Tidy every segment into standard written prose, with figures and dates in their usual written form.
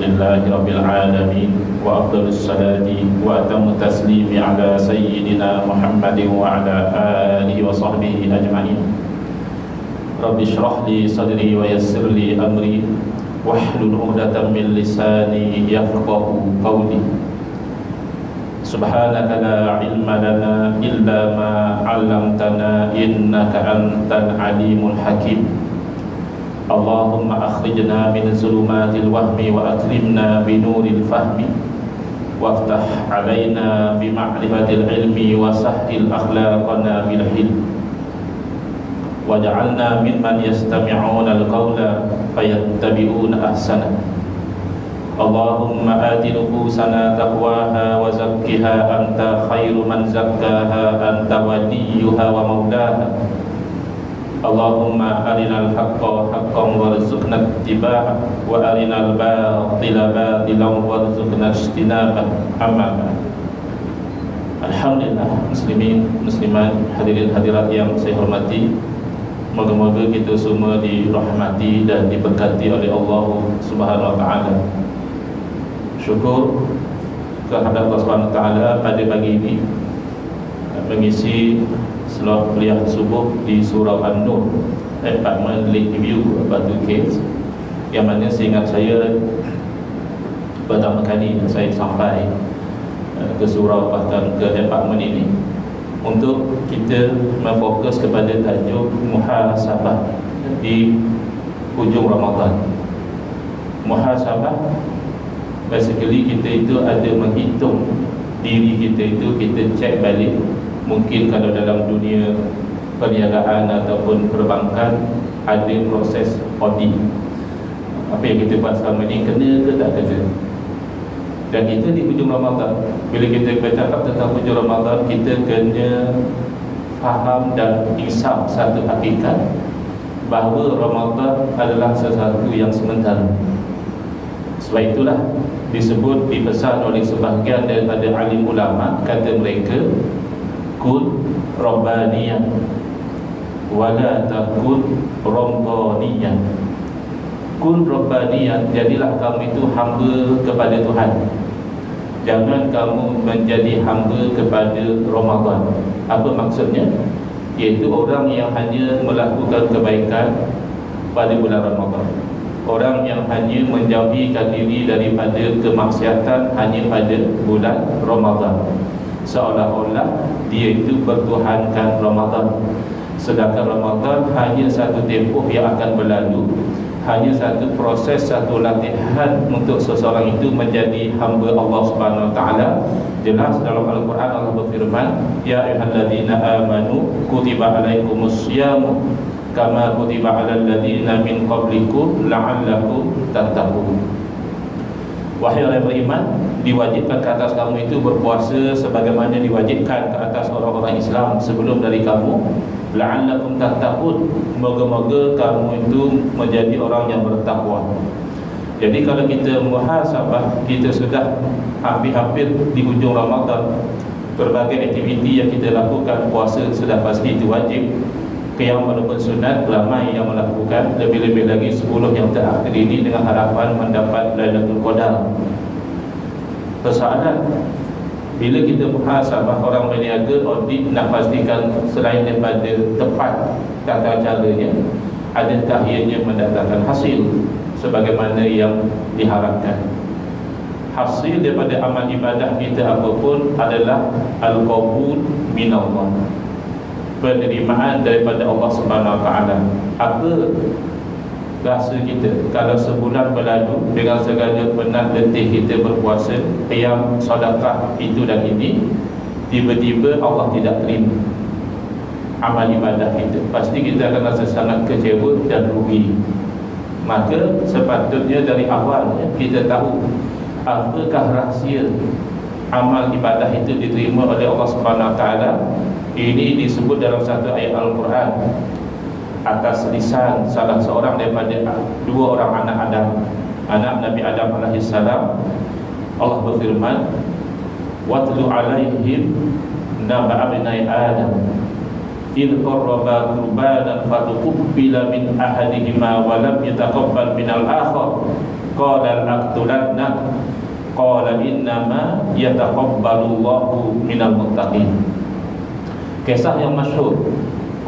لله رب العالمين وأفضل الصلاة وأتم التسليم على سيدنا محمد وعلى آله وصحبه أجمعين. رب اشرح لي صدري ويسر لي أمري واحلل عقدة من لساني يفقه قولي. سبحانك لا علم لنا إلا ما علمتنا إنك أنت العليم الحكيم. اللهم أخرجنا من ظلمات الوهم وأكرمنا بنور الفهم وافتح علينا بمعرفة العلم وسهل أخلاقنا بالحلم واجعلنا ممن يستمعون القول فيتبعون أحسنه. اللهم آت نفوسنا تقواها وزكها أنت خير من زكاها أنت وليها ومولاها. اللهم أرنا الحق حقا وارزقنا اتباعه وأرنا الباطل باطلا وارزقنا اجتنابه. أما بعد. Alhamdulillah, muslimin, muslimat, hadirin hadirat yang saya hormati, moga-moga kita semua dirahmati dan diberkati oleh Allah Subhanahu wa taala. Syukur kehadap Allah Subhanahu wa taala pada pagi ini mengisi slot kuliah subuh di Surau An-Nur, Department Lakeview, Batu Caves, yang mana seingat saya pertama kali saya sampai ke surau bahkan ke department ini untuk kita memfokus kepada tajuk muhasabah di hujung Ramadan. Muhasabah basically kita itu ada menghitung diri kita itu, kita cek balik. Mungkin kalau dalam dunia perniagaan ataupun perbankan ada proses audit, apa yang kita buat selama ni kena ke tak kena. Dan itu di hujung Ramadan. Bila kita bercakap tentang hujung Ramadan, kita kena faham dan insaf satu hakikat, bahawa Ramadan adalah sesuatu yang sementara. Sebab itulah disebut, dipesan oleh sebahagian daripada alim ulama, kata mereka, kun rabbaniyan wala takun ramadaniyan. Kun rabbaniyan, jadilah kamu itu hamba kepada Tuhan, jangan kamu menjadi hamba kepada Ramadan. Apa maksudnya? Iaitu orang yang hanya melakukan kebaikan pada bulan Ramadan, orang yang hanya menjauhikan diri daripada kemaksiatan hanya pada bulan Ramadan, seolah-olah dia itu bertuhankan Ramadan. Sedangkan Ramadan hanya satu tempoh yang akan berlalu, hanya satu proses, satu latihan untuk seseorang itu menjadi hamba Allah Subhanahu wa taala. Jelas dalam Al-Quran Allah berfirman, ya ayyuhalladzina amanu kutiba alaikumusyamu kama kutiba alal ladzina min qablikum la'allakum tattaqun. Wahai orang beriman, diwajibkan ke atas kamu itu berpuasa sebagaimana diwajibkan ke atas orang-orang Islam sebelum dari kamu, la'allakum tattaqun, moga-moga kamu itu menjadi orang yang bertakwa. Jadi kalau kita muhasabah, kita sudah hampir-hampir di hujung Ramadan, berbagai aktiviti yang kita lakukan, puasa sudah pasti itu wajib, qiyam walaupun sunat ramai yang melakukan, lebih-lebih lagi 10 yang terakhir ini dengan harapan mendapat Lailatul Qadar. Persoalan, bila kita muhasabah, orang berniaga audit nak pastikan selain daripada tepat tata caranya, adakah ianya mendatangkan hasil sebagaimana yang diharapkan. Hasil daripada amal ibadah kita apapun adalah al-qabul minallah, penerimaan daripada Allah Subhanahu wa taala. Apa rasa kita kalau sebulan berlalu dengan segala penat letih kita berpuasa, qiyam, sedekah itu dan ini, tiba-tiba Allah tidak terima amal ibadah kita? Pasti kita akan rasa sangat kecewa dan rugi. Maka sepatutnya dari awal kita tahu apakah rahsia amal ibadah itu diterima oleh Allah Subhanahu wa taala. Ini disebut dalam satu ayat Al-Quran atas lisan salah seorang daripada dua orang anak Adam, anak Nabi Adam AS. Allah berfirman, watlu alaihim naba abnai Adam idh qarraba qurbanan fatuqbila min ahadihima wa lam yataqabbal min al-akhar qala aqtulannak qala innama yataqabbalullahu minal muttaqin. Kisah yang masyhur,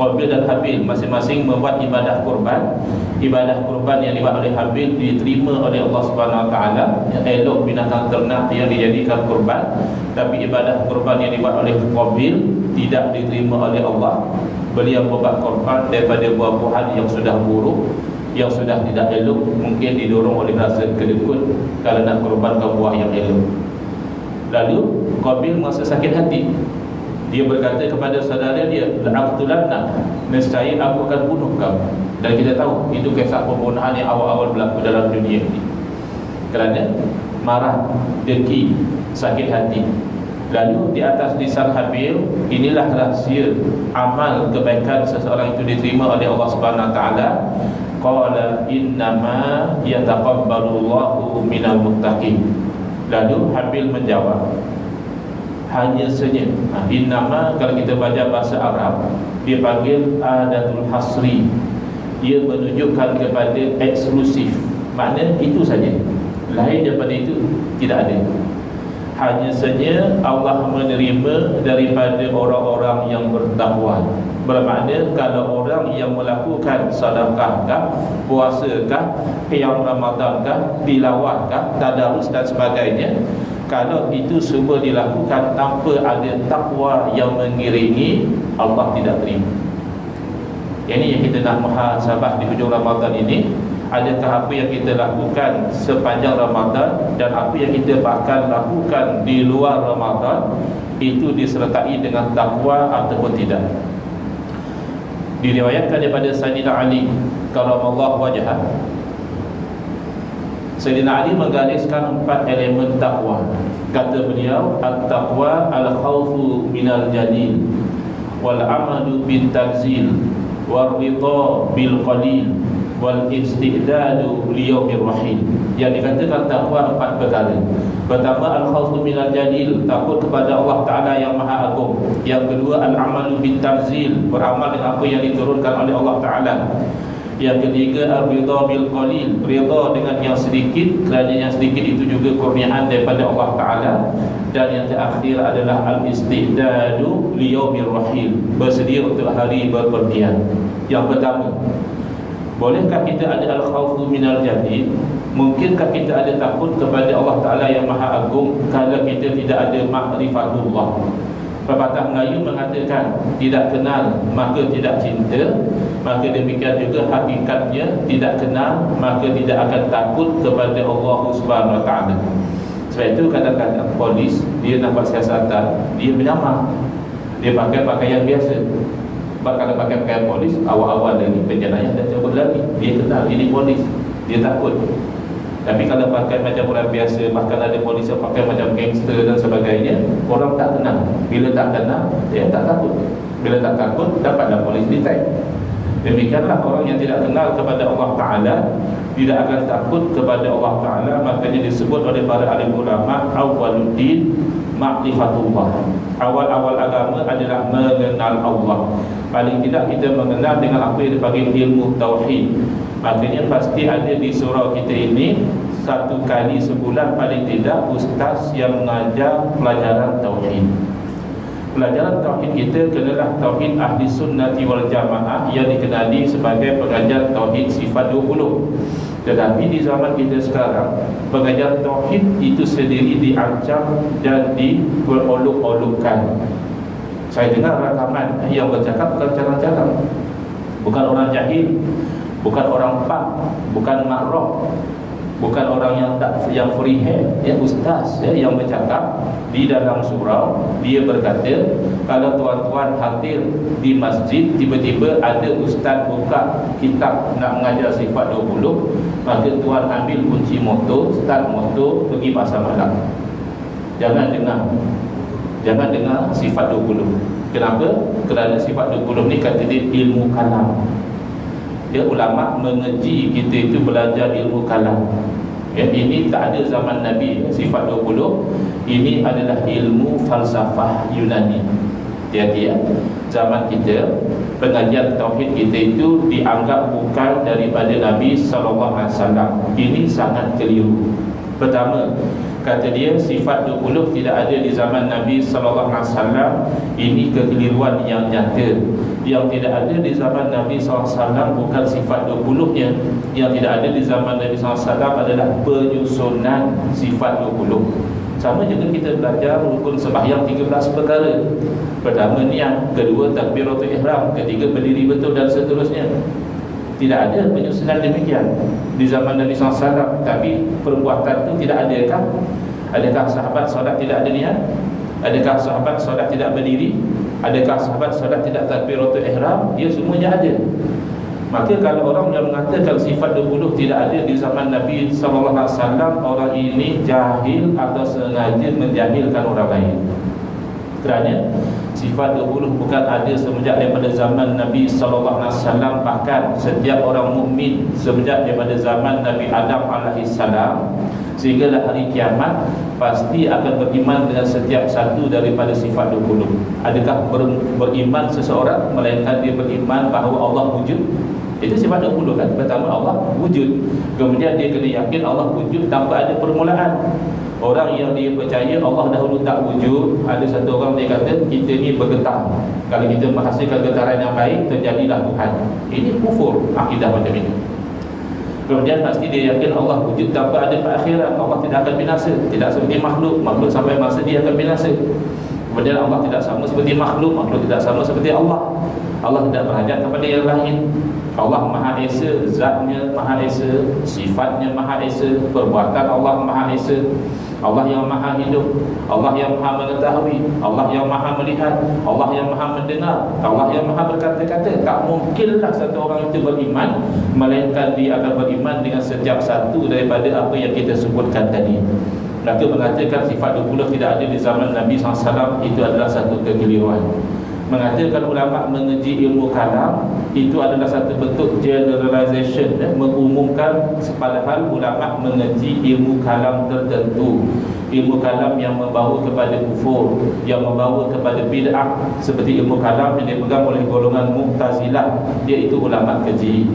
Qabil dan Habil masing-masing membuat ibadah kurban. Ibadah kurban yang dibuat oleh Habil diterima oleh Allah Subhanahu Wa Taala, elok binatang ternak yang dijadikan kurban. Tapi ibadah kurban yang dibuat oleh Qabil tidak diterima oleh Allah. Beliau membuat kurban daripada buah-buahan yang sudah buruk, yang sudah tidak elok, mungkin didorong oleh rasa kedekut kalau nak kurbankan buah yang elok. Lalu Qabil merasa sakit hati. Dia berkata kepada saudara dia, la'aqtulannak, nescaya aku akan bunuh kamu. Dan kita tahu itu kisah pembunuhan yang awal-awal berlaku dalam dunia ini. Kerana marah, dengki, sakit hati. Lalu di atas lisan Habil, inilah rahsia amal kebaikan seseorang itu diterima oleh Allah Subhanahu Wa Taala. Qala innama yataqabbalullahu minal muttaqin. Lalu Habil menjawab, hanya saja innama, kalau kita baca bahasa Arab, dia panggil adatul hasri. Dia menunjukkan kepada eksklusif, maknanya itu saja, lain daripada itu tidak ada. Hanya saja Allah menerima daripada orang-orang yang bertakwa. Bermakna kalau orang yang melakukan sedekahkah, puasakah, qiyam Ramadankah, tilawahkah, tadarus dan sebagainya, kalau itu semua dilakukan tanpa ada takwa yang mengiringi, Allah tidak terima. Ini yang kita nak muhasabah di hujung Ramadan ini. Adakah apa yang kita lakukan sepanjang Ramadan dan apa yang kita bahkan lakukan di luar Ramadan itu disertai dengan takwa ataupun tidak? Diriwayatkan daripada Sayyidina Ali karramallahu wajhah, Sayyidina Ali menggariskan 4 elemen takwa. Kata beliau, at-taqwa al-khawfu minal jalil, wal amalu bil tanzil, wal ridha bil qalil, wal istidadu liyaumir rahim. Yang dikatakan takwa 4 perkara. Pertama, al-khawfu minal jalil, takut kepada Allah Ta'ala yang maha agung. Yang kedua, al-amalu bil tanzil, beramal dengan apa yang diturunkan oleh Allah Ta'ala. Yang ketiga, ar-ridha bil qalil, ridha dengan yang sedikit, kerana yang sedikit itu juga kurniaan daripada Allah Ta'ala. Dan yang terakhir adalah al-istidadu liyaumir rahim, bersedia untuk hari berpergian. Yang pertama, bolehkah kita ada al-khawfu minal jalil? Mungkinkah kita ada takut kepada Allah Ta'ala yang maha agung kalau kita tidak ada ma'rifatullah? Pepatah Melayu mengatakan, tidak kenal maka tidak cinta. Maka demikian juga hakikatnya, tidak kenal maka tidak akan takut kepada Allah Subhanahu Wa Ta'ala. Sebab itu kadang-kadang polis, dia nampak siasatan, dia menyamar, dia pakai pakaian biasa. Sebab kalau pakai pakaian polis, awal-awal lagi penjenayah dan cabut lagi, dia kenal ini polis, dia takut. Tapi kalau pakai macam orang biasa, bahkan ada polis yang pakai macam gangster dan sebagainya, orang tak kenal. Bila tak kenal, dia tak takut. Bila tak takut, dapatlah polis detect. Demikianlah orang yang tidak kenal kepada Allah Ta'ala tidak akan takut kepada Allah Ta'ala. Makanya disebut oleh para alim ulama, awwaluddin ma'rifatullah. Awal-awal agama adalah mengenal Allah. Paling tidak kita mengenal dengan apa yang dipanggil ilmu tauhid. Maknanya pasti ada di surau kita ini 1 kali sebulan paling tidak ustaz yang mengajar pelajaran tauhid. Pelajaran tauhid kita kenalah tauhid ahli sunnati wal jamaah yang dikenali sebagai pengajar tauhid sifat 20. Tetapi di zaman kita sekarang, pengajar tauhid itu sendiri diancam dan diperolok-olokkan. Saya dengar rakaman yang bercakap bukan jarang-jarang, bukan orang jahil, bukan orang pak, bukan makroh, bukan orang yang free hand, ya ustaz ya, yang bercakap di dalam surau. Dia berkata, kalau tuan-tuan hadir di masjid, tiba-tiba ada ustaz buka kitab nak mengajar sifat 20, maka tuan ambil kunci motor, start motor, pergi pasar malam. Jangan dengar sifat 20. Kenapa? Kerana sifat 20 ni kata dia ilmu kalam. Dia ulama mengeji kita itu belajar ilmu kalam. Ya, ini tak ada zaman Nabi sifat 20. Ini adalah ilmu falsafah Yunani. Hati-hati ya. Zaman kita, pengajian tauhid kita itu dianggap bukan daripada Nabi SAW. Ini sangat keliru. Pertama, kata dia sifat 20 tidak ada di zaman Nabi SAW. Ini kekeliruan yang nyata. Yang tidak ada di zaman Nabi SAW bukan sifat 20-nya. Yang tidak ada di zaman Nabi SAW adalah penyusunan sifat 20. Sama juga kita belajar rukun sembahyang 13 perkara. Pertama niat, kedua takbiratul ihram, ketiga berdiri betul dan seterusnya. Tidak ada penyusunan demikian di zaman Nabi SAW. Tapi perbuatan itu tidak adakah? Adakah sahabat solat tidak ada niat? Adakah sahabat solat tidak berdiri? Adakah sahabat solat tidak takbiratul ihram? Dia semuanya ada. Maka kalau orang yang mengatakan sifat 20 tidak ada di zaman Nabi SAW, orang ini jahil atau sengaja menjahilkan orang lain. Kerana sifat 20 bukan ada semenjak daripada zaman Nabi SAW. Bahkan setiap orang mukmin semenjak daripada zaman Nabi Adam AS sehinggalah hari kiamat pasti akan beriman dengan setiap satu daripada sifat 20. Adakah beriman seseorang melainkan dia beriman bahawa Allah wujud? Itu sifat 20 kan. Pertama Allah wujud. Kemudian dia kena yakin Allah wujud tanpa ada permulaan. Orang yang dia percaya Allah dahulu tak wujud, ada satu orang dia kata kita ni bergetar. Kalau kita menghasilkan getaran yang baik, terjadilah Tuhan. Ini kufur akidah macam ini. Kemudian pasti dia yakin Allah wujud tanpa ada perakhiran. Allah tidak akan binasa. Tidak seperti makhluk. Makhluk sampai masa dia akan binasa. Kemudian Allah tidak sama seperti makhluk. Makhluk tidak sama seperti Allah. Allah tidak berhajat kepada yang lain. Allah Maha Esa, zatnya Maha Esa, sifatnya Maha Esa, perbuatan Allah Maha Esa. Allah yang Maha hidup, Allah yang Maha mengetahui, Allah yang Maha melihat, Allah yang Maha mendengar, Allah yang Maha berkata-kata. Tak mungkinlah satu orang itu beriman melainkan dia akan beriman dengan setiap satu daripada apa yang kita sebutkan tadi. Maka mengatakan sifat 20 tidak ada di zaman Nabi SAW, itu adalah satu kekeliruan. Mengatakan ulama mengeji ilmu kalam, itu adalah satu bentuk generalization, mengumumkan, padahal ulama mengeji ilmu kalam tertentu, ilmu kalam yang membawa kepada kufur, yang membawa kepada bid'ah, seperti ilmu kalam yang dipegang oleh golongan Mu'tazilah, iaitu ulama keji.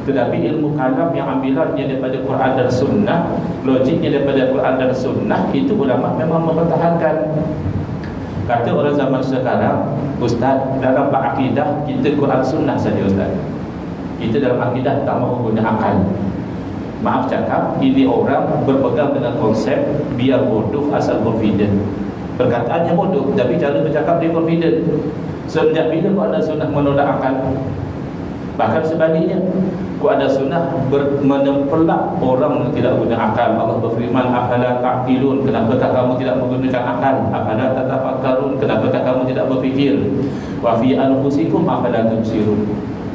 Tetapi ilmu kalam yang ambilannya daripada Quran dan Sunnah, logiknya daripada Quran dan Sunnah, itu ulama memang mempertahankan. Kata orang zaman sekarang, Ustaz, dalam akidah kita Quran Sunnah saja Ustaz. Kita dalam akidah tak mahu guna akal. Maaf cakap, ini orang berpegang dengan konsep biar bodoh asal confident. Perkataannya bodoh, tapi cara bercakap dia confident. Sejak bila Quran Sunnah menolak akal? Bahkan sebaliknya, Quran dan Sunnah menempelak orang yang tidak guna akal. Allah berfirman, afala ta'qilun, kenapakah kamu tidak menggunakan akal? Afala tatafakkarun, kenapakah kamu tidak berfikir? Wa fi anfusikum afala tubsirun,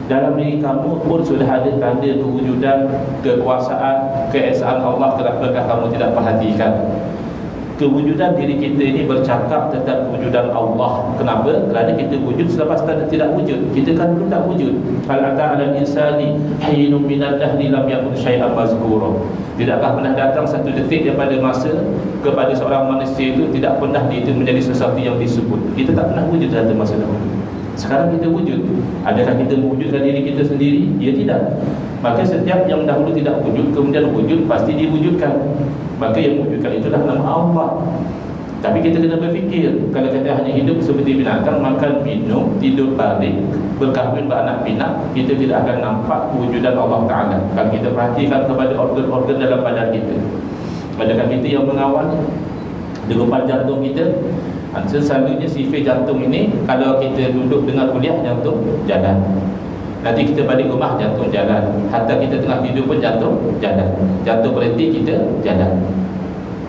dalam diri kamu pun sudah ada tanda kewujudan, kekuasaan, keesaan Allah, kenapakah kamu tidak perhatikan? Kewujudan diri kita ini bercakap tentang kewujudan Allah. Kenapa? Kerana kita wujud selepas tanda tidak wujud. Kita kan belum tak wujud. Hal ata 'alal insani hinun minad dahri lam yakun syai'an mazkura. Tidakkah pernah datang satu detik daripada masa kepada seorang manusia itu tidak pernah itu menjadi sesuatu yang disebut. Kita tak pernah wujud pada masa dahulu. Sekarang kita wujud. Adakah kita mewujudkan diri kita sendiri? Ya tidak. Maka setiap yang dahulu tidak wujud kemudian wujud, pasti diwujudkan. Maka yang wujudkan itulah nama Allah. Tapi kita kena berfikir, kalau kita hanya hidup seperti binatang, makan, minum, tidur, balik, berkahwin, beranak pinak, kita tidak akan nampak wujudان Allah Ta'ala. Kalau kita perhatikan kepada organ-organ dalam badan kita, adakah kita yang mengawal degupan jantung kita? Selalunya sifir jantung ini, kalau kita duduk dengar kuliah, jantung jalan. Nanti kita balik rumah, jantung jalan. Hatta kita tengah tidur pun jantung jalan. Jantung berhenti, kita jalan.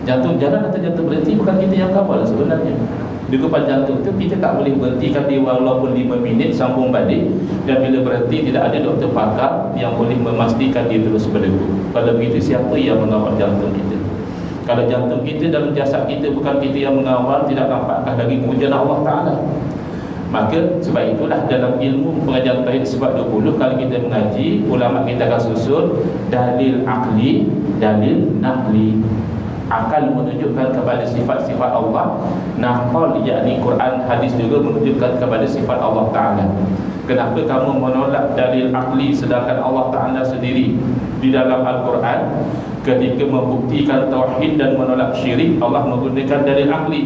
Jantung jalan atau jantung berhenti bukan kita yang kawal sebenarnya. Degupan jantung itu kita tak boleh berhentikan dia walaupun 5 minit, sambung balik. Dan bila berhenti, tidak ada doktor pakar yang boleh memastikan dia terus berdegup. Kalau begitu, siapa yang mengawal jantung kita? Kalau jantung kita dalam jasad kita bukan kita yang mengawal, tidak nampakkah lagi kewujudan Allah Ta'ala? Maka sebab itulah dalam ilmu pengajian tauhid sebab 20, kalau kita mengaji, ulama kita akan susun dalil akli, dalil naqli. Akal menunjukkan kepada sifat-sifat Allah, naqal yakni Quran hadis juga menunjukkan kepada sifat Allah Ta'ala. Kenapa kamu menolak dalil akli sedangkan Allah Ta'ala sendiri di dalam Al-Quran ketika membuktikan tauhid dan menolak syirik Allah menggunakan dalil akli?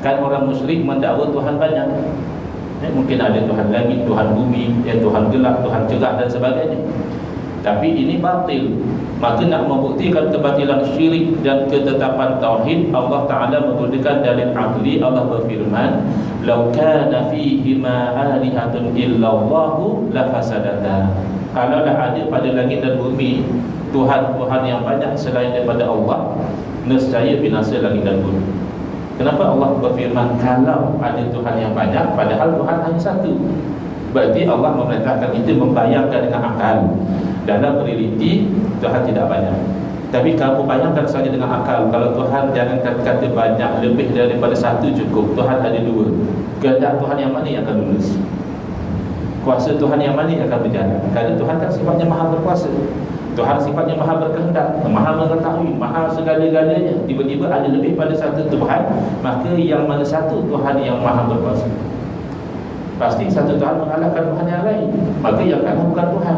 Kan orang musyrik mendakwa Tuhan banyak. Mungkin ada Tuhan langit, Tuhan bumi, Tuhan gelap, Tuhan cerah dan sebagainya. Tapi ini batil. Maka nak membuktikan kebatilan syirik dan ketetapan tauhid, Allah Ta'ala menggunakan dalil akli. Allah berfirman, "Lau kana fihima alihatun illallahu lafasadata." Kalaulah ada pada langit dan bumi Tuhan-Tuhan yang banyak selain daripada Allah, nescaya binasa langit dan bumi. Kenapa Allah berfirman kalau ada Tuhan yang banyak padahal Tuhan hanya satu? Berarti Allah memerintahkan itu membayangkan dengan akal. Dalam realiti Tuhan tidak banyak. Tapi kamu bayangkan saja dengan akal, kalau Tuhan jangan kata banyak, lebih daripada satu cukup. Tuhan ada dua. Kehendak Tuhan yang mana yang akan lulus? Kuasa Tuhan yang mana yang akan berjalan? Kerana Tuhan kan sifatnya maha berkuasa. Tuhan sifatnya maha berkehendak, maha mengetahui, maha segala-galanya. Tiba-tiba ada lebih pada satu Tuhan, maka yang mana satu Tuhan yang maha berkuasa? Pasti satu Tuhan mengalahkan Tuhan yang lain. Maka yang kalah bukan Tuhan.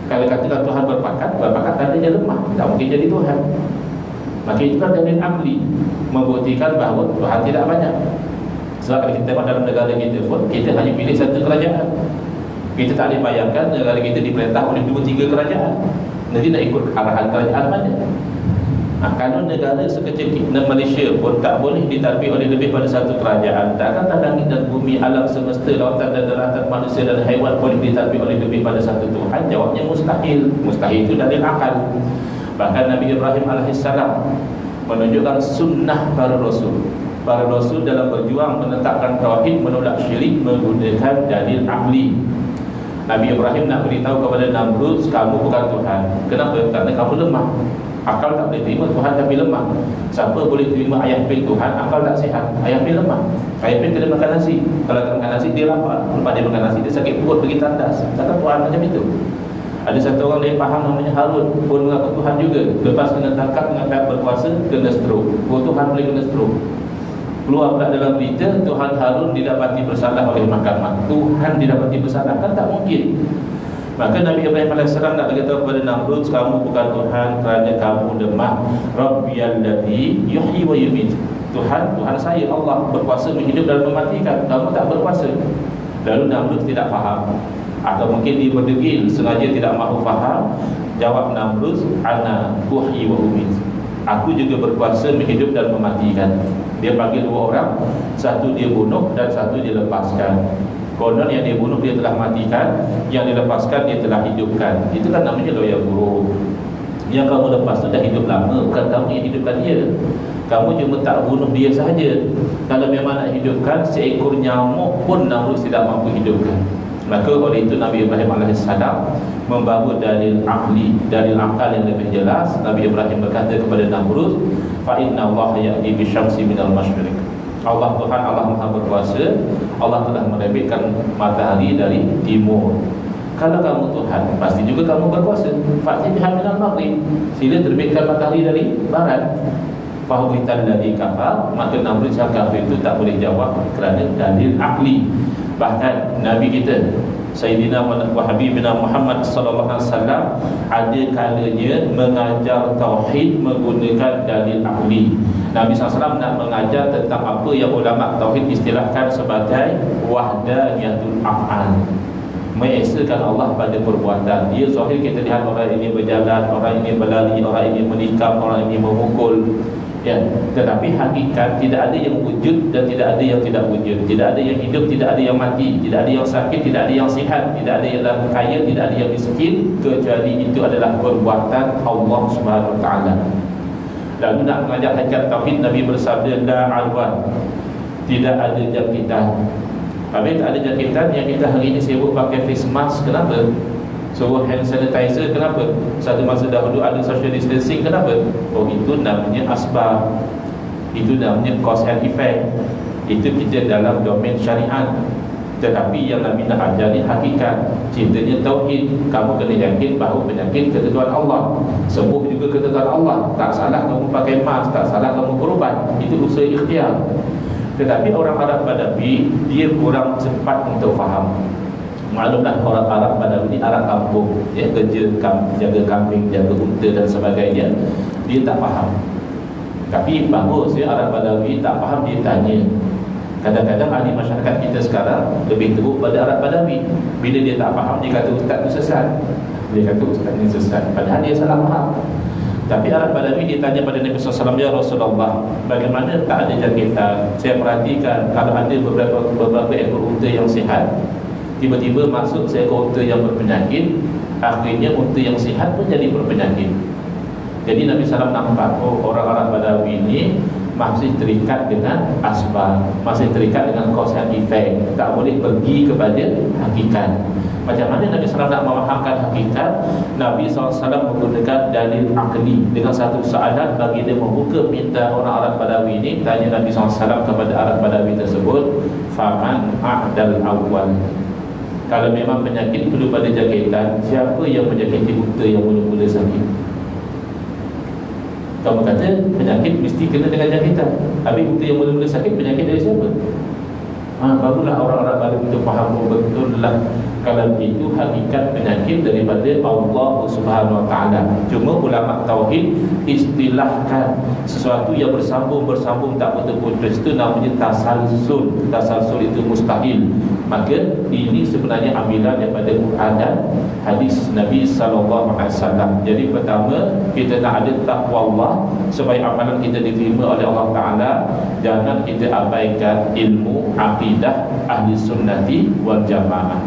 Kalau katakan Tuhan berpakat tandanya lemah, tak mungkin jadi Tuhan. Maka itulah dalil akli membuktikan bahawa Tuhan tidak banyak. Sebab kalau kita tengok dalam negara kita pun, kita hanya pilih satu kerajaan. Kita tak boleh bayangkan negara kita diperintah oleh 2-3 kerajaan. Nanti nak ikut arahan kerajaan mana? Kalau negara sekecil Malaysia pun tak boleh ditadbir oleh lebih pada satu kerajaan. Takkan langit dan bumi, alam semesta, lautan dan daratan, manusia dan haiwan boleh ditadbir oleh lebih pada satu Tuhan? Jawabnya mustahil. Mustahil itu dalil akal. Bahkan Nabi Ibrahim AS menunjukkan sunnah para rasul. Para rasul dalam berjuang menetapkan tauhid, menolak syirik menggunakan dalil akli. Nabi Ibrahim nak beritahu kepada Namrud, kamu bukan Tuhan. Kenapa? Kerana kamu lemah. Akal tak boleh terima Tuhan tapi lemah. Siapa boleh terima ayah pil Tuhan? Akal tak sihat. Ayah pil lemah. Ayah pil kena makan nasi. Kalau tak makan nasi dia lapar. Lepas dia makan nasi dia sakit perut pergi tandas. Takkan Tuhan macam itu? Ada satu orang lain faham namanya Harun, pun mengaku Tuhan juga. Lepas kena tangkap mengangkat berkuasa, kena stroke. Tuhan boleh kena stroke. Keluar pula dalam berita Tuhan Harun didapati bersalah oleh mahkamah. Tuhan didapati bersalah, kan tak mungkin. Maka Nabi Ibrahim AS nak beritahu kepada Namrud, kamu bukan Tuhan kerana kamu lemah. Rabbiyalladzi yuhyi wa yumiit. Tuhan saya Allah berkuasa menghidup dan mematikan. Kamu tak berkuasa. Lalu Namrud tidak faham, atau mungkin dia berdegil, sengaja tidak mahu faham. Jawab Namrud, ana uhyi wa umiit. Aku juga berkuasa menghidup dan mematikan. Dia panggil 2 orang, satu dia bunuh dan satu dia lepaskan. Konon yang dia bunuh dia telah matikan, yang dilepaskan dia telah hidupkan. Itu kan namanya loya buruk. Yang kamu lepas tu dah hidup lama, bukan kamu yang hidupkan dia. Kamu cuma tak bunuh dia sahaja. Kalau memang nak hidupkan, seekor nyamuk pun Namrud tidak mampu hidupkan. Maka oleh itu Nabi Ibrahim AS membawa dalil akli, dalil akal yang lebih jelas. Nabi Ibrahim berkata kepada Namrud, fa inna Allah ya'ti bisyamsi minal masyriq. Allah Tuhan, Allah Maha berkuasa. Allah telah menerbitkan matahari dari timur. Kalau kamu Tuhan, pasti juga kamu berkuasa. Fa'ti biha minal maghrib. Sila terbitkan matahari dari barat. Fahubitan dari kafar. Maka Namrud sang kafir itu tak boleh jawab kerana dalil akli. Bahkan Nabi kita Sayyidina wa Habibina Muhammad sallallahu alaihi wasallam ada kalanya mengajar tauhid menggunakan dalil akli. Nabi SAW nak mengajar tentang apa yang ulama tauhid istilahkan sebagai wahdaniyatul af'al. Mengesakan Allah pada perbuatan. Dia zahir kita lihat orang ini berjalan, orang ini berlari, orang ini menikam, orang ini memukul. Ya, tetapi hakikat tidak ada yang wujud dan tidak ada yang tidak wujud. Tidak ada yang hidup, tidak ada yang mati. Tidak ada yang sakit, tidak ada yang sihat. Tidak ada yang kaya, tidak ada yang miskin. Kecuali itu adalah perbuatan Allah Subhanahu Wa Taala. Lalu nak mengajar hakikat tauhid, Nabi bersabda la alwan. Tidak ada jangkitan. Habis tak ada jangkitan, yang kita hari ini sibuk pakai face mask. Kenapa? Suruh hand sanitizer, kenapa? Satu masa dahulu ada social distancing, kenapa? Oh, itu namanya asbab. Itu namanya cause and effect. Itu kita dalam domain syariat. Tetapi yang Nabi nak ajar ni hakikat. Cintanya tauhid. Kamu kena yakin bahawa penyakit ketentuan Allah, sembuh juga ketentuan Allah. Tak salah kamu pakai mask, tak salah kamu berubat, itu usaha ikhtiar. Tetapi orang Arab Badawi dia kurang cepat untuk faham. Maklumlah orang Arab Badawi ni Arab kampung, ya, kerja jaga kambing, jaga unta dan sebagainya. Dia tak faham. Tapi bagus ya, Arab Badawi tak faham dia tanya. Kadang-kadang ahli masyarakat kita sekarang lebih teruk pada Arab Badawi. Bila dia tak faham, dia kata ustaz tu sesat. Dia kata ustaz ni sesat, padahal dia salah faham. Tapi Arab Badawi dia tanya pada Nabi SAW, ya Rasulullah, bagaimana tak ada jangkitan? Saya perhatikan kalau ada beberapa ekor unta yang sihat, tiba-tiba masuk seekor unta yang berpenyakit, akhirnya unta yang sihat pun jadi berpenyakit. Jadi Nabi SAW nampak, oh, orang Arab Badawi ini masih terikat dengan asbab, masih terikat dengan cause and effect, tak boleh pergi kepada hakikat. Macam mana Nabi SAW nak memahamkan hakikat? Nabi SAW menggunakan dalil akli. Dengan satu soalan bagi dia membuka minda orang Arab Badawi ini. Tanya Nabi SAW kepada Arab Badawi tersebut, faman a'dal awal, kalau memang penyakit perlu pada jangkitan, siapa yang menyakiti unta yang mula-mula sakit? Kamu kata penyakit mesti kena dengan jangkitan, habis unta yang mula-mula sakit penyakit dari siapa? Barulah orang-orang baru itu faham betul lah kalau itu hakikat penyakit daripada Allah Subhanahu Wa Taala. Cuma ulama tauhid istilahkan sesuatu yang bersambung tak putus-putus itu namanya tasalsul. Tasalsul itu mustahil. Maka ini sebenarnya ambilan daripada Quran dan hadis Nabi sallallahu alaihi wasallam. Jadi pertama, kita nak ada takwa Allah supaya amalan kita diterima oleh Allah Taala. Jangan kita abaikan ilmu akidah ahli sunnati wal jamaah.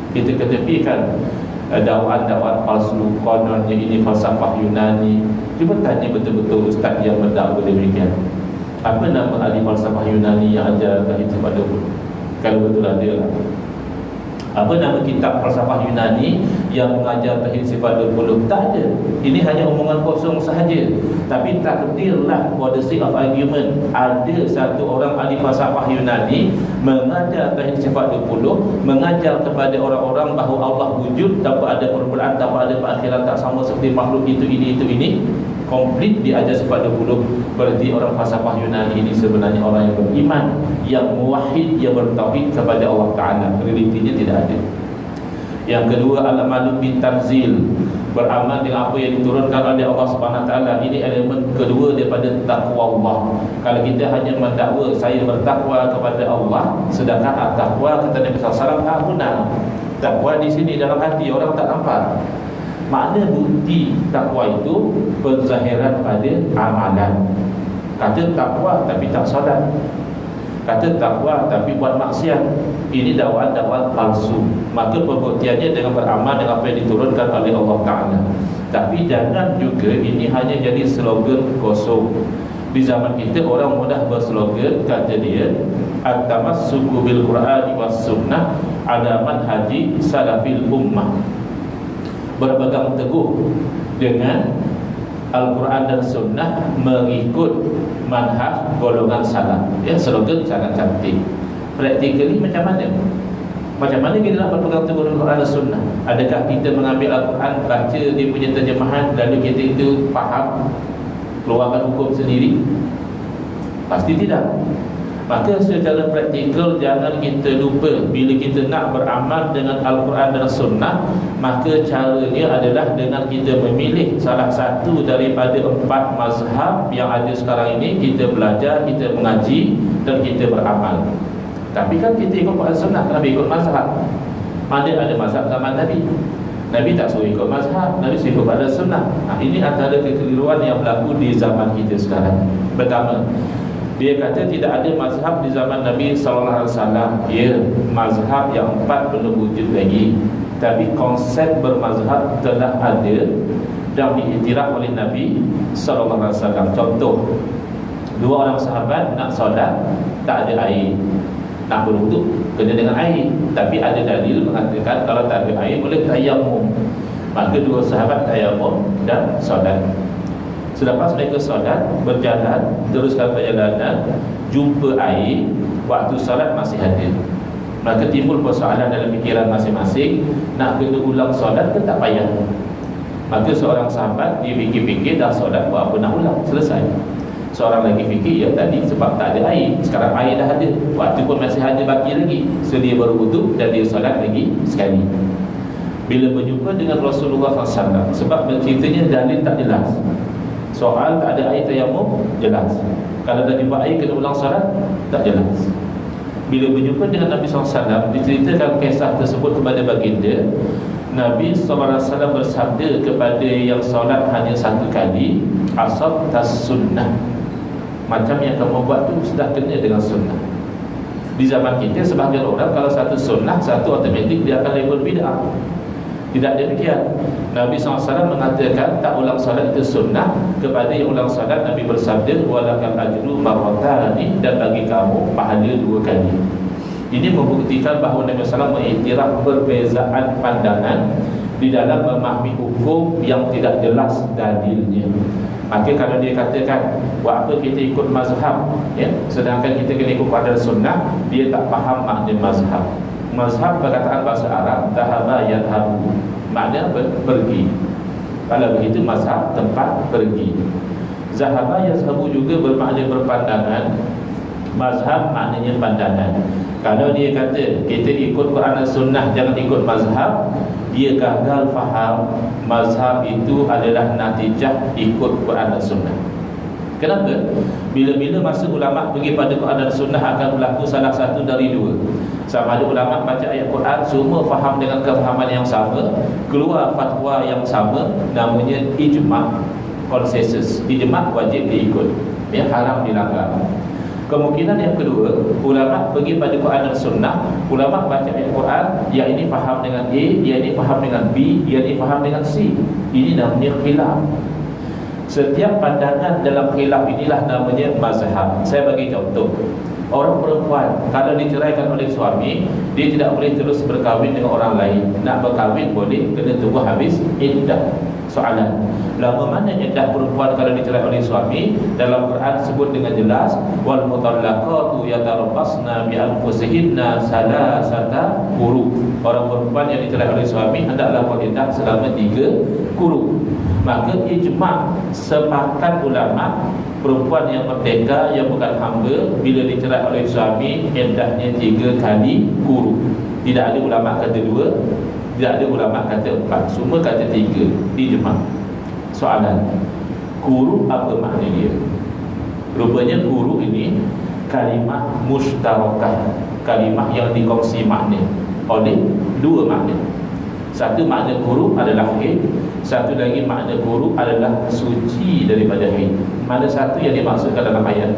Kita ketepikan dakwaan-dakwaan palsu, kononnya ini falsafah Yunani. Cuba tanya betul-betul ustaz yang mendakwa demikian, apa nama ahli falsafah Yunani yang ajar tauhid kepada Allah? Kalau betul ada lah. Apa nama kitab falsafah Yunani yang mengajar tauhid sifat 20? Tak ada. Ini hanya omongan kosong sahaja. Tapi takdirlah, for the sake of argument, ada satu orang ahli falsafah Yunani mengajar tauhid sifat 20, mengajar kepada orang-orang bahawa Allah wujud tanpa ada permulaan, tanpa ada perakhiran, tak sama seperti makhluk itu, ini. Komplit diajar sifat 20. Berarti orang falsafah Yunani ini sebenarnya orang yang beriman, yang muwahhid, yang bertauhid kepada Allah Ta'ala. Realitinya tidak ada. Yang kedua, al-amalu bitanzil, beramal dengan apa yang diturunkan oleh Allah Subhanahu Wa Taala. Ini elemen kedua daripada takwa Allah. Kalau kita hanya mendakwa saya bertakwa kepada Allah, sedangkan takwa kata Nabi SAW, takwa di sini dalam hati, orang tak nampak. Makna bukti takwa itu penzahiran pada amalan. Kata takwa tapi tak solat, kata takwa tapi buat maksiat, ini dakwaan-dakwaan palsu. Maka pembuktiannya dengan beramal dengan apa yang diturunkan oleh Allah Ta'ala. Tapi jangan juga ini hanya jadi slogan kosong. Di zaman kita orang mudah berslogan, kata dia, at-tamassuku bil Qur'ani was sunnah ala manhaji salafil ummah. Berpegang teguh dengan Al-Quran dan Sunnah, mengikut manhaj golongan salaf. Ya, slogan sangat cantik. Praktikali macam mana? Macam mana kita nak berpegang teguh dengan Al-Quran dan Sunnah? Adakah kita mengambil Al-Quran, baca dia punya terjemahan, lalu kita itu faham, keluarkan hukum sendiri? Pasti tidak. Maka secara praktikal jangan kita lupa, bila kita nak beramal dengan Al-Quran dan Sunnah, maka caranya adalah dengan kita memilih salah satu daripada 4 mazhab yang ada sekarang ini. Kita belajar, kita mengaji dan kita beramal. Tapi kan kita ikut Quran Sunnah, kenapa ikut mazhab? Ada mazhab zaman Nabi. Nabi tak suruh ikut mazhab, Nabi suruh ikut Quran Sunnah. Ini antara kekeliruan yang berlaku di zaman kita sekarang. Pertama, dia kata tidak ada mazhab di zaman Nabi SAW. Ya, mazhab yang 4 belum wujud lagi, tapi konsep bermazhab telah ada dan diiktiraf oleh Nabi SAW. Contoh, 2 orang sahabat nak solat, tak ada air, nak berwuduk kena dengan air. Tapi ada dalil mengatakan kalau tak ada air boleh tayammum. Maka 2 sahabat tayammum dan solat. Selepas mereka solat, berjalan, teruskan perjalanan, jumpa air, waktu solat masih ada. Maka timbul persoalan dalam fikiran masing-masing, nak kena ulang solat ke tak payah. Maka seorang sahabat dia fikir-fikir, dah solat buat apa nak ulang, selesai. Seorang lagi fikir, ya tadi sebab tak ada air, sekarang air dah ada, waktu pun masih ada baki lagi, so dia baru wuduk dan dia solat lagi sekali. Bila berjumpa dengan Rasulullah SAW, sebab ceritanya dalil tak jelas, soal tak ada air tayammum jelas, kalau dah jumpa air kena ulang solat tak jelas. Bila berjumpa dengan Nabi SAW, diceritakan kisah tersebut kepada baginda. Nabi SAW bersabda kepada yang solat hanya satu kali, asab tas sunnah, macam yang kamu buat tu sudah kena dengan sunnah. Di zaman kita sebahagian orang kalau satu sunnah, satu automatik dia akan label bid'ah. Tidak demikian. Nabi SAW mengatakan tak ulang salat itu sunnah. Kepada yang ulang salat, Nabi bersabda walakal ajru marratani, dan bagi kamu pahala 2 kali. Ini membuktikan bahawa Nabi SAW mengiktiraf perbezaan pandangan di dalam memahami hukum yang tidak jelas dalilnya. Maka kalau dia katakan buat apa kita ikut mazhab, ya, sedangkan kita kena ikut pada sunnah, dia tak faham makna mazhab. Mazhab perkataan bahasa Arab dhahaba yadhabu, makna pergi. Kalau begitu mazhab tempat pergi. Zahaba yazhabu juga bermakna berpandangan. Mazhab maknanya pandangan. Kalau dia kata kita ikut Quran dan Sunnah, jangan ikut mazhab, dia gagal faham mazhab itu adalah natijah ikut Quran dan Sunnah. Kenapa? Bila-bila masa ulama pergi pada Quran dan Sunnah akan berlaku salah satu dari dua. Sama ada ulama baca ayat Quran semua faham dengan kefahaman yang sama, keluar fatwa yang sama, namanya ijma', konsensus. Ijma' wajib diikut, ya, haram dilanggar. Kemungkinan yang kedua, ulama pergi pada Quran dan Sunnah, ulama baca ayat Quran, yang ini faham dengan A, yang ini faham dengan B, yang ini faham dengan C. Ini namanya khilaf. Setiap pandangan dalam khilaf inilah namanya mazhab. Saya bagi contoh. Orang perempuan kalau diceraikan oleh suami, dia tidak boleh terus berkahwin dengan orang lain. Nak berkahwin boleh, kena tunggu habis iddah. Soalan, lama mana iddah perempuan kalau dicerai oleh suami? Dalam Quran sebut dengan jelas, wal mutallaqatu yatarabbasna bi anfusihinna salasata quru. Orang perempuan yang dicerai oleh suami hendaklah beriddah selama 3 quru. Maka ijma', sepakat ulama, perempuan yang merdeka, yang bukan hamba, bila dicerai oleh suami, iddahnya 3 kali quru. Tidak ada ulama kata 2, tidak ada ulama kata 4, semua kata 3, ijma'. Soalan, quru apa makna dia? Rupanya quru ini kalimah mushtarakah, kalimah yang dikongsi makna oleh 2 makna. Satu makna quru adalah haid, satu lagi makna quru adalah suci daripada haid. Mana satu yang dimaksudkan dalam ayat?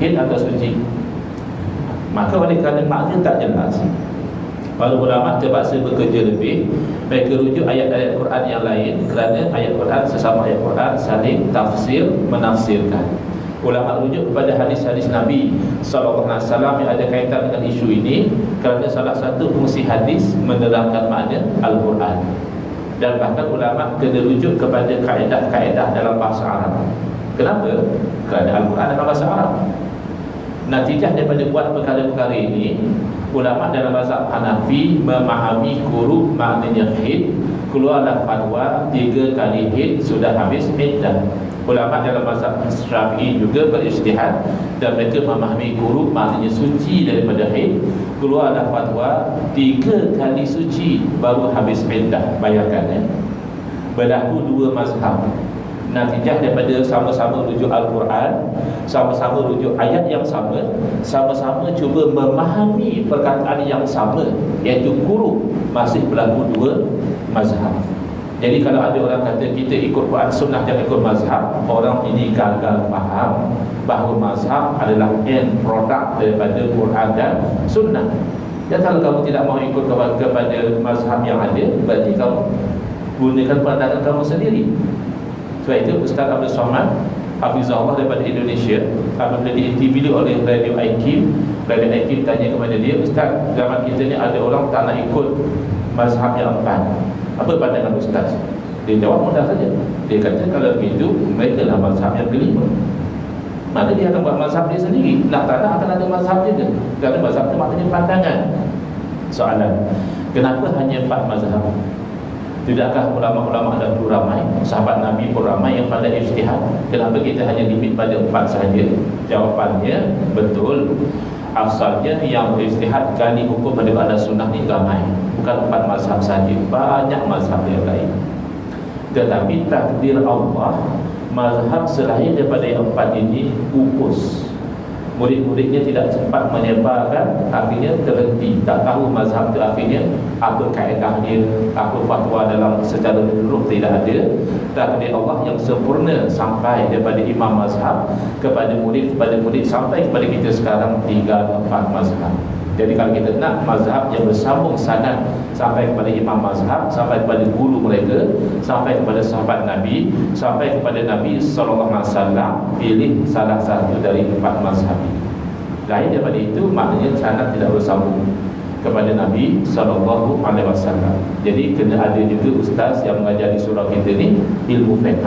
Haid atau suci? Maka oleh kerana makna tak jelas, para ulama terpaksa bekerja lebih. Mereka rujuk ayat-ayat Quran yang lain, kerana ayat Quran sesama ayat Quran saling tafsir menafsirkan. Ulama rujuk kepada hadis-hadis Nabi SAW yang ada kaitan dengan isu ini, kerana salah satu fungsi hadis menerangkan makna Al-Quran. Dan bahkan ulama kena rujuk kepada kaedah-kaedah dalam bahasa Arab. Kenapa? Kerana Al-Quran dalam bahasa Arab. Natijah daripada buat perkara-perkara ini, ulama dalam mazhab Hanafi memahami quru maknanya haid, keluarlah fatwa 3 kali haid sudah habis iddah. Ulama dalam mazhab Syafi'i juga berijtihad dan mereka memahami quru maknanya suci daripada haid, keluarlah fatwa 3 kali suci baru habis iddah. Bayangkan, ya, berlaku 2 mazhab. Natijah daripada sama-sama rujuk Al-Quran, sama-sama rujuk ayat yang sama, sama-sama cuba memahami perkataan yang sama, iaitu quru, masih berlaku 2 mazhab. Jadi kalau ada orang kata kita ikut Quran Sunnah, jangan ikut mazhab, orang ini gagal faham bahawa mazhab adalah end product daripada Quran dan Sunnah. Dan kalau kamu tidak mau ikut kepada mazhab yang ada, berarti kamu gunakan pandangan kamu sendiri. Sebab itu Ustaz Abdul Somad Hafizahullah daripada Indonesia, apabila diinterview oleh Radio IQ, Radio IQ tanya kepada dia, Ustaz, zaman kita ni ada orang tak nak ikut mazhab yang 4, apa pandangan Ustaz? Dia jawab mudah saja. Dia kata kalau begitu mereka lah mazhab yang kelima. Maka dia akan buat mazhab dia sendiri. Nak tak nak akan ada mazhab juga, kerana mazhab itu maknanya pandangan. Soalan, kenapa hanya 4 mazhab? Tidakkah ulama-ulama dahulu ramai, sahabat Nabi pun ramai yang pandai ijtihad? Kenapa kita hanya limit pada 4 sahaja? Jawapannya, betul. Asalnya yang berijtihad gali hukum pada sunnah ni ramai, bukan 4 mazhab saja, banyak mazhab yang lain. Tetapi takdir Allah, mazhab selain daripada yang 4 ini pupus. Murid-muridnya tidak sempat menyebarkan, akhirnya terhenti, tak tahu mazhab itu akhirnya apa kaedah dia, apa fatwa dalam secara menyeluruh, tidak ada. Takdir Allah yang sempurna sampai daripada imam mazhab kepada murid sampai kepada kita sekarang 3-4 mazhab. Jadi kalau kita nak mazhab yang bersambung sanad sampai kepada imam mazhab, sampai kepada guru mereka, sampai kepada sahabat Nabi, sampai kepada Nabi SAW, pilih salah satu dari 4 mazhab ini. Lain daripada itu, maknanya sanad tidak bersambung kepada Nabi SAW. Jadi kena ada juga ustaz yang mengajar di surau kita ni ilmu fiqh.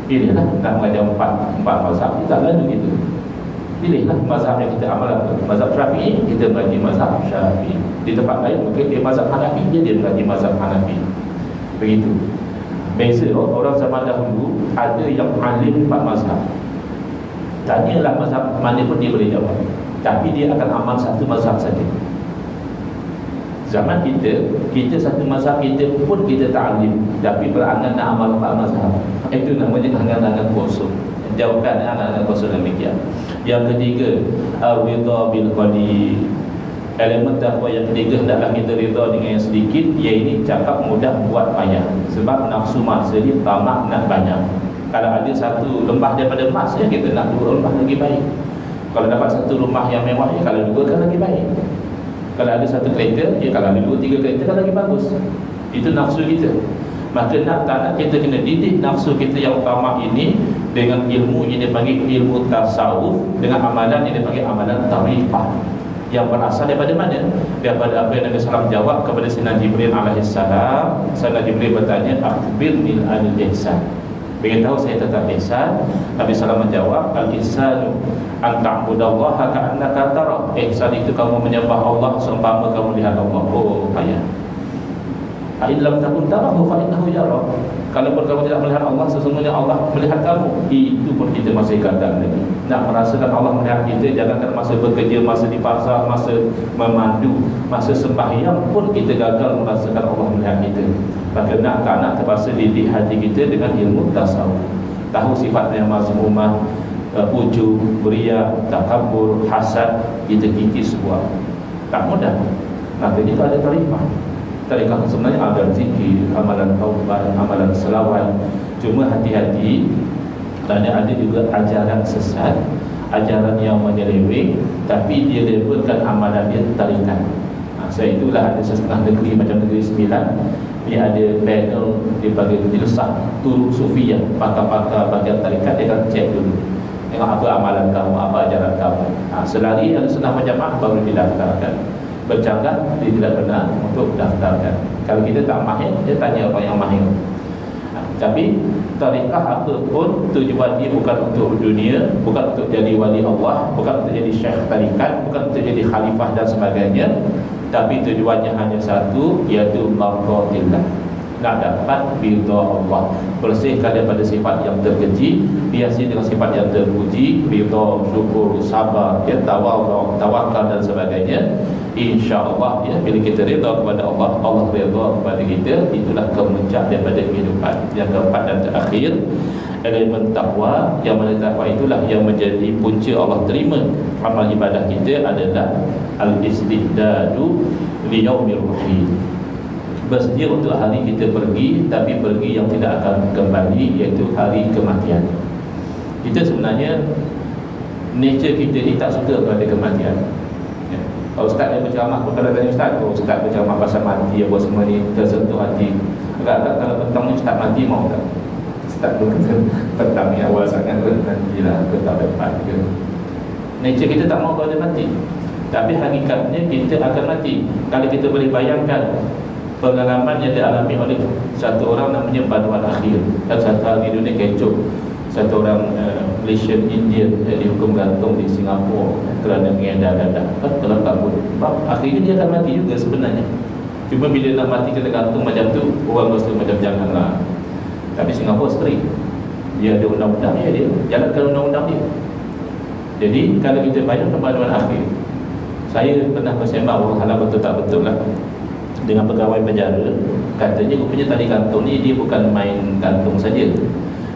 Pilihlah nak mengajar 4 mazhab, tak lalu gitu. Pilihlah mazhab yang kita amalkan. Mazhab Syafi'i, kita mengaji mazhab Syafi'i. Di tempat lain mungkin dia mazhab Hanafi, dia mengaji mazhab Hanafi. Begitu. Biasa orang zaman dahulu ada yang alim 4 mazhab. Tanyalah mazhab mana pun dia boleh jawab, tapi dia akan amal satu mazhab saja. Zaman kita satu mazhab kita pun kita tak alim, tapi berangan nak amal 4 mazhab. Itu namanya angan-angan kosong. Jawabkan anak-anak kosong demikian. Yang ketiga, ridha bil qadi. Elemen takwa yang ketiga, hendaklah kita rida dengan yang sedikit. Ia ini cakap mudah, buat payah. Sebab nafsu manusia ni tamak nak banyak. Kalau ada satu lembah daripada emas, ya kita nak 2 lembah lagi baik. Kalau dapat satu rumah yang mewah, ya kalau 2 kan lagi baik. Kalau ada satu kereta, ya kalau ada 2-3 kereta kan lagi bagus. Itu nafsu kita. Maka nak tak nak kita kena didik nafsu kita yang utama ini dengan ilmu yang dipanggil ilmu tasawuf, dengan amalan yang dipanggil amalan tarifah, yang berasal daripada mana? Daripada apa yang Nabi SAW jawab kepada Sayyidina Jibril alaihissalam. Sayyidina Jibril bertanya, akhbirni anil ihsan. Beritahu saya tentang ihsan. Nabi SAW menjawab, al-ihsanu an ta'budallaha ka'annaka tarah. Ihsan itu kamu menyembah Allah seumpama kamu lihat Allah. Oh, payah. Illam takun tarahu fa innahu yara. Kalaupun kamu tidak melihat Allah, sesungguhnya Allah melihat kamu. Itu pun kita masih gagal lagi. Nak merasakan Allah melihat kita, jangankan masa bekerja, masa di pasar, masa memandu, masa sembahyang pun kita gagal merasakan Allah melihat kita. Maka nak tak nak terpaksa didik hati kita dengan ilmu tasawuf. Tahu sifat yang mazmumah, ujub, riya, takabur, hasad, kita kikis semua. Tak mudah. Maka itu ada tarifah. Tarikah sebenarnya ada zikir, amalan taubat, amalan selawat. Cuma hati-hati, kerana ada juga ajaran sesat, ajaran yang menyeleweng, tapi dia labelkan amalan dia tarikat. Sebab itulah ada setengah negeri macam Negeri Sembilan, dia ada panel dipanggil Tilsah Turuk Sufiyah, pakar-pakar bagian tarikat, dia akan cek dulu tengok apa amalan kamu, apa ajaran kamu. Selari ada setengah macam baru didaftarkan. Bercakap dia tidak benar untuk daftarkan. Kalau kita tak mahir, dia tanya orang yang mahir. Tapi tarikah apa pun, tujuan dia bukan untuk dunia, bukan untuk jadi wali Allah, bukan untuk jadi syekh tarikat, bukan untuk jadi khalifah dan sebagainya. Tapi tujuannya hanya satu, iaitu mardatillah, nak dapat ridha Allah, bersihkan daripada sifat yang terkeji, dihiasi dengan sifat yang terpuji, ridha, syukur, sabar, tawakal dan sebagainya. InsyaAllah ya, bila kita reda kepada Allah, Allah reda kepada kita. Itulah kemuncak daripada kehidupan. Yang keempat dan terakhir, elemen takwa. Yang mana takwa itulah yang menjadi punca Allah terima amal ibadah kita adalah al-istihdadu liyaumir rahim. Bersedia untuk hari kita pergi, tapi pergi yang tidak akan kembali, iaitu hari kematian. Kita sebenarnya nature kita ni tak suka pada kematian. Ustaz yang berceramah, kalau tanya Ustaz berceramah pasal mati, apa semua ni tersentuh hati. Agak-agak kalau petang ni Ustaz mati mau tak? Ustaz pun kata petang ni awal sangat ke, nantilah ke tak dapat ke. Nature kita tak mau kalau dia mati, tapi hakikatnya kita akan mati. Kalau kita boleh bayangkan pengalaman yang dialami oleh satu orang namanya Badwan Akhir, dan satu hari dunia kecoh. Satu orang Malaysian Indian dihukum gantung di Singapura. kerana mengedar dadah. Kalau tak pun, akhirnya dia akan mati juga sebenarnya. Cuma bila nak mati kena gantung macam tu, orang rasa macam janganlah. Tapi Singapura strict. Dia ada undang-undang dia jalankan undang-undang dia. Jadi kalau kita bayangkan panduan akhir, saya pernah bersembang orang halal betul tak betul lah dengan pegawai penjara. Katanya rupanya tali gantung ni dia bukan main gantung saja,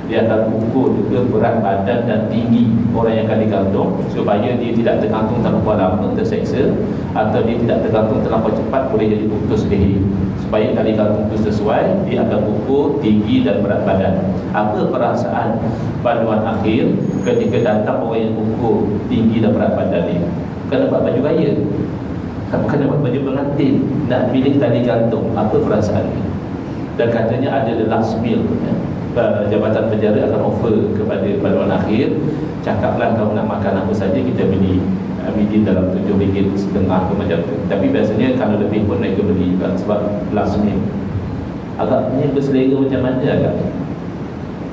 dia akan ukur juga berat badan dan tinggi orang yang akan digantung, supaya dia tidak tergantung terlalu lama terseksa, atau dia tidak tergantung terlalu cepat boleh jadi putus leher. Supaya tali gantung itu sesuai, dia akan ukur tinggi dan berat badan. Apa perasaan panduan akhir ketika datang orang yang ukur tinggi dan berat badan dia? Bukan dapat baju raya, bukan dapat baju pengantin, nak pilih tali gantung. Apa perasaan dia? Dan katanya ada the last meal, Jabatan Penjara akan offer kepada panduan akhir, cakaplah kau nak makan apa saja, kita beli biji dalam RM7.5 ke macam tu. Tapi biasanya kalau lebih pun mereka beli juga, sebab last meal. Agaknya berselera macam mana agak.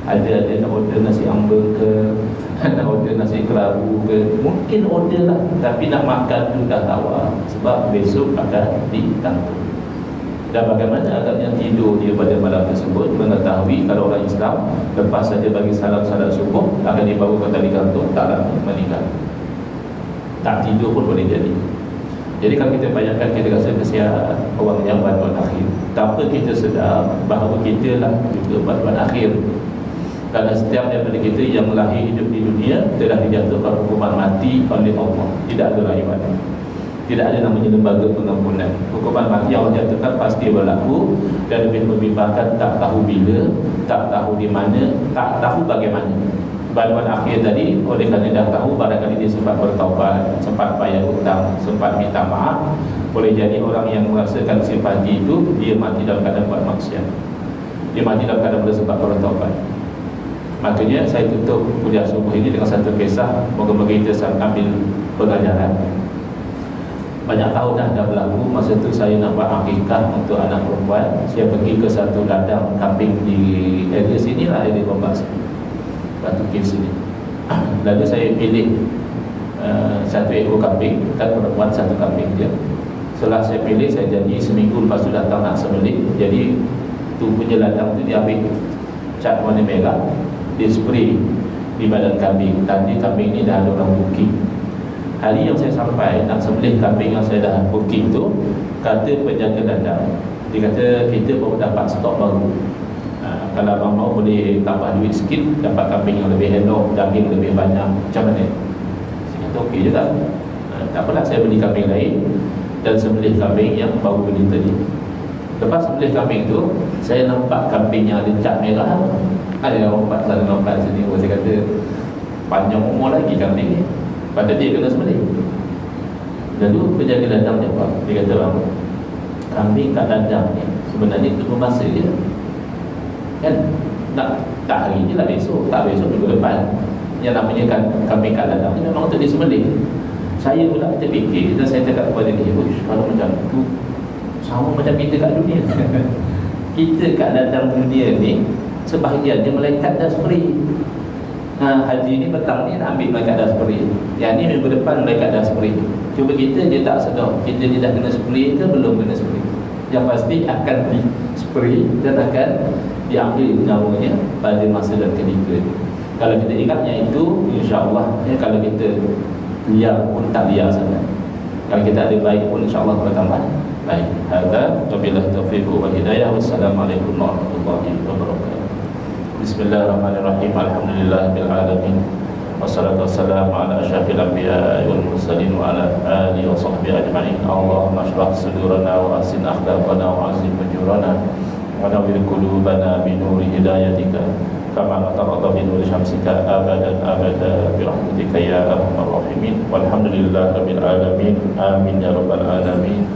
Ada nak order nasi ambeng ke, nak order nasi kelabu ke, mungkin order lah. Tapi nak makan tu dah tawar, sebab besok akan digantung. Dan bagaimana agaknya tidur dia pada malam tersebut, mengetahui kalau orang Islam lepas saja bagi salat subuh akan dibawa ke tali gantung, tak lama meninggal. Tak tidur pun boleh jadi. Jadi kalau kita bayangkan, kita rasa kesian orang yang panduan akhir. Tanpa kita sedar bahawa kita lah juga panduan akhir. Kerana setiap daripada kita yang lahir hidup di dunia telah dijatuhkan hukuman mati oleh Allah. Tidak ada rayuan, tidak ada namanya lembaga pengampunan. Hukuman mati yang Allah jatuhkan pasti berlaku, dan lebih membimbangkan tak tahu bila, tak tahu di mana, tak tahu bagaimana. Panduan akhir tadi, oleh kerana dah tahu, barangkali dia sempat bertaubat, sempat bayar hutang, sempat minta maaf, boleh jadi orang yang merasakan simpati itu, dia mati dalam keadaan buat maksiat, dia mati dalam keadaan bersempat bertaubat. Makanya saya tutup kuliah subuh ini dengan satu kisah. Moga-moga kita ambil pelajaran. Banyak tahun dah berlaku. Masa tu saya nak buat akikah untuk anak perempuan. Saya pergi ke satu ladang kambing di area sini lah, area Gombak sini, Batu Kil sini. Lalu saya pilih satu ekor kambing, kan perempuan satu kambing je. Setelah saya pilih, saya janji seminggu lepas tu datang nak sembelih. Jadi tu punya ladang tu diambil cat warna merah, dia spray di badan kambing. Tadi kambing ni dah ada orang booking. Hari yang saya sampai nak sembelih kambing yang saya dah booking tu, kata penjaga ladang, dia kata kita baru dapat stok baru. Kalau abang mau boleh tambah duit sikit, dapat kambing yang lebih elok, daging lebih banyak, macam mana? Saya kata okey je tak? Tak apalah, saya beli kambing lain dan sembelih kambing yang baru beli tadi. Lepas sembelih kambing tu, saya nampak kambing yang ada cat merah. Ada yang lompat sana lompat sini. Saya kata panjang umur lagi kambing ni, pada dia kena sembelih. Lalu penjaga ladang jawab, dia kata bang, kambing kat ladang ni sebenarnya tunggu masa je kan, tak hari je lah, besok, tak besok minggu depan. Yang namanya kan kambing kat ladang ni memang untuk disembelih. Saya pula terfikir dan saya cakap kepada dia, kalau macam tu sama macam kita kat dunia. Kita kat ladang dunia ni sebahagiannya malaikat dah spray. Haji ni petang ni nak ambil malaikat dah spray, yang ni minggu depan malaikat dah spray. Cuba kita dia tak sedar, kita ni dah kena spray ke belum kena spray. Yang pasti akan di spray dan akan diambil nyawanya pada masa dan ketika. Kalau kita ingatnya itu, insya-Allah ya, kalau kita liar pun tak liar sangat. Kalau kita ada baik pun insya-Allah bertambah baik. Hadza wabillahi taufiq wal hidayah. Wassalamualaikum warahmatullahi wabarakatuh. Bismillahirrahmanirrahim. Alhamdulillahirabbil alamin. Wassalatu wassalamu ala asyrafil anbiya'i wal mursalin wa ala alihi wa sahbihi ajma'in. Allahumma shrah sudurana wa asin akhlaqana wa azim fujurana wa nawwir qulubana bi nuri hidayatika kama taqadda bi nuri syamsika abadan abada bi rahmatika ya arhamar rahimin. Walhamdulillahirabbil alamin. Amin ya rabbal alamin.